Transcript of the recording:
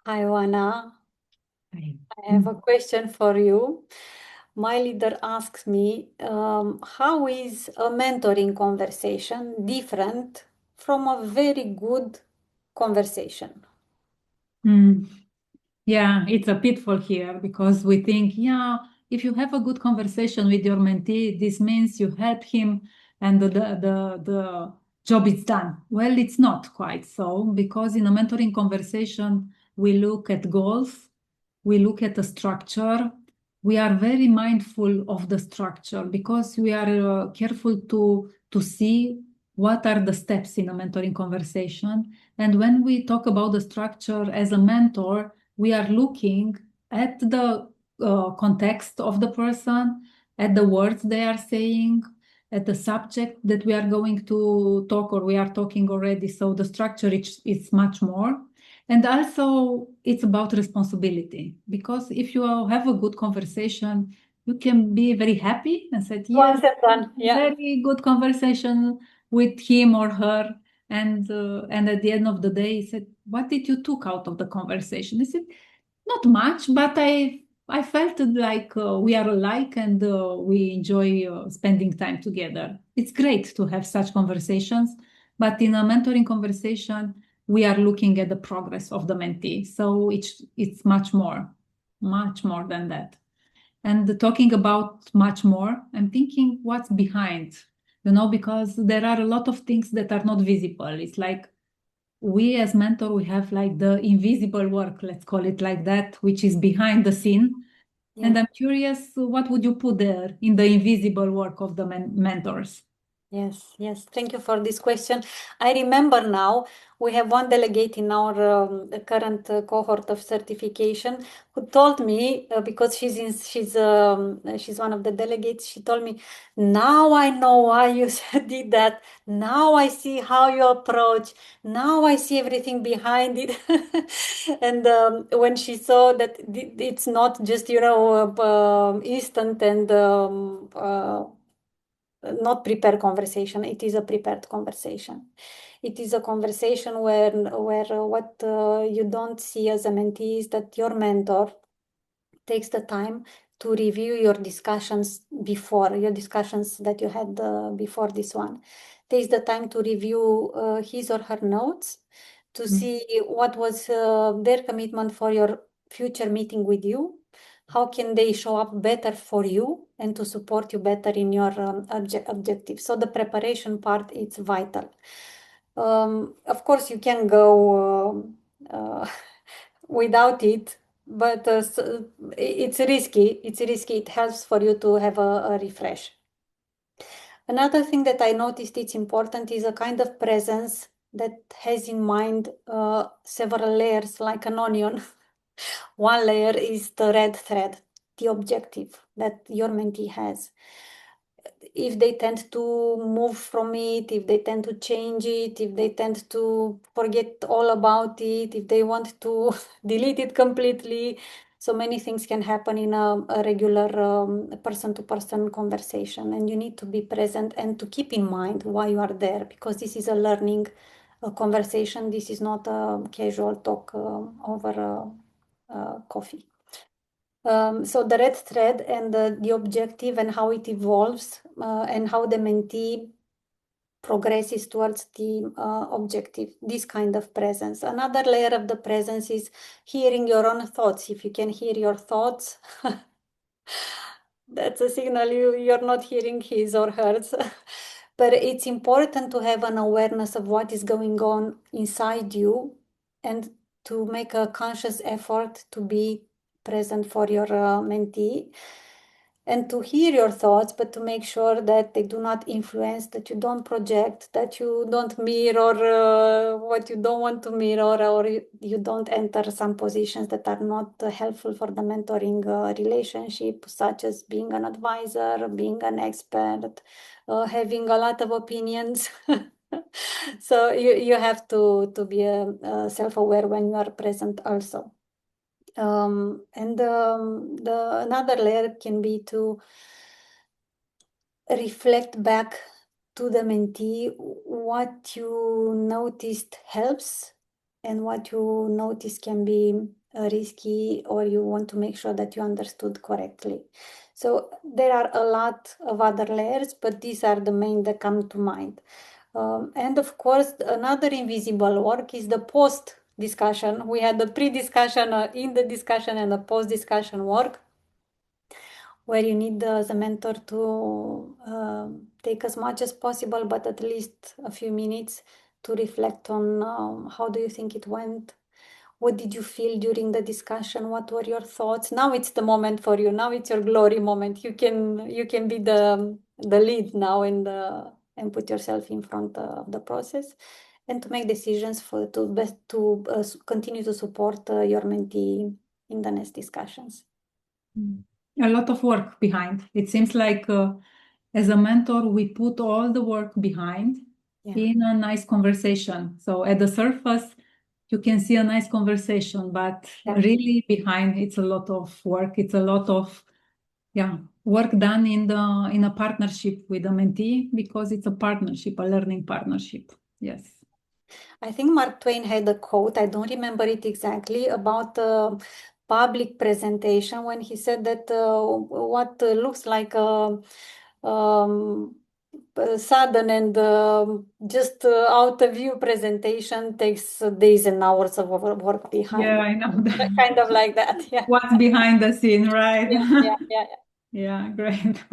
Hi, Oana. Right. I have a question for you. My leader asks me, how is a mentoring conversation different from a very good conversation? Mm. Yeah, it's a pitfall here because we think, yeah, if you have a good conversation with your mentee, this means you help him and the job is done. Well, it's not quite so because in a mentoring conversation, we look at goals, we look at the structure, we are very mindful of the structure because we are careful to see what are the steps in a mentoring conversation. And when we talk about the structure as a mentor, we are looking at the context of the person, at the words they are saying, at the subject that we are going to talk or we are talking already. So the structure is much more. And also, it's about responsibility because if you have a good conversation, you can be very happy and say, yes, Once and done. Yeah. very good conversation with him or her. And at the end of the day, he said, what did you took out of the conversation? He said, not much, but I felt like we are alike and we enjoy spending time together. It's great to have such conversations, but in a mentoring conversation, we are looking at the progress of the mentee. So it's much more than that. And talking about much more, I'm thinking what's behind, because there are a lot of things that are not visible. It's like we as mentor, we have like the invisible work, let's call it like that, which is behind the scene. And Yeah. I'm curious, what would you put there in the invisible work of the mentors? Yes, yes. Thank you for this question. I remember now we have one delegate in our current cohort of certification who told me because she's one of the delegates. She told me, "Now I know why you did that. Now I see how you approach. Now I see everything behind it." And when she saw that it's not just instant and not prepared conversation. It is a prepared conversation. It is a conversation where what you don't see as a mentee is that your mentor takes the time to review your discussions that you had before this one. Takes the time to review his or her notes to Mm. see what was their commitment for your future meeting with you. How can they show up better for you and to support you better in your objective? So the preparation part is vital. Of course, you can go without it, but it's risky. It's risky. It helps for you to have a refresh. Another thing that I noticed it's important is a kind of presence that has in mind several layers like an onion. One layer is the red thread, the objective that your mentee has. If they tend to move from it, if they tend to change it, if they tend to forget all about it, if they want to delete it completely. So many things can happen in a regular person-to-person conversation, and you need to be present and to keep in mind why you are there, because this is a learning conversation. This is not a casual talk over coffee. So the red thread and the objective and how it evolves and how the mentee progresses towards the objective, this kind of presence. Another layer of the presence is hearing your own thoughts. If you can hear your thoughts, that's a signal you're not hearing his or hers. But it's important to have an awareness of what is going on inside you and to make a conscious effort to be present for your mentee and to hear your thoughts, but to make sure that they do not influence, that you don't project, that you don't mirror what you don't want to mirror, or you don't enter some positions that are not helpful for the mentoring relationship, such as being an advisor, being an expert, having a lot of opinions. So you have to be self-aware when you are present also. And the another layer can be to reflect back to the mentee what you noticed helps and what you notice can be risky, or you want to make sure that you understood correctly. So there are a lot of other layers, but these are the main that come to mind. And of course, another invisible work is the post discussion. We had the pre-discussion, in the discussion, and the post-discussion work, where you need the mentor to take as much as possible, but at least a few minutes to reflect on how do you think it went, what did you feel during the discussion, what were your thoughts. Now it's the moment for you. Now it's your glory moment. You can be the lead now and put yourself in front of the process, and to make decisions for to best to continue to support your mentee in the next discussions. A lot of work behind. It seems like as a mentor, we put all the work behind Yeah. in a nice conversation. So at the surface, you can see a nice conversation, but Yeah. really behind, it's a lot of work. It's a lot of work done in a partnership with a mentee, because it's a partnership, a learning partnership. Yes. I think Mark Twain had a quote, I don't remember it exactly, about public presentation, when he said that what looks like a sudden and just out of view presentation takes days and hours of work Yeah, behind. I know that. Kind of like that. Yeah. What's behind the scene, right? Yeah, yeah, yeah, yeah. Yeah, great.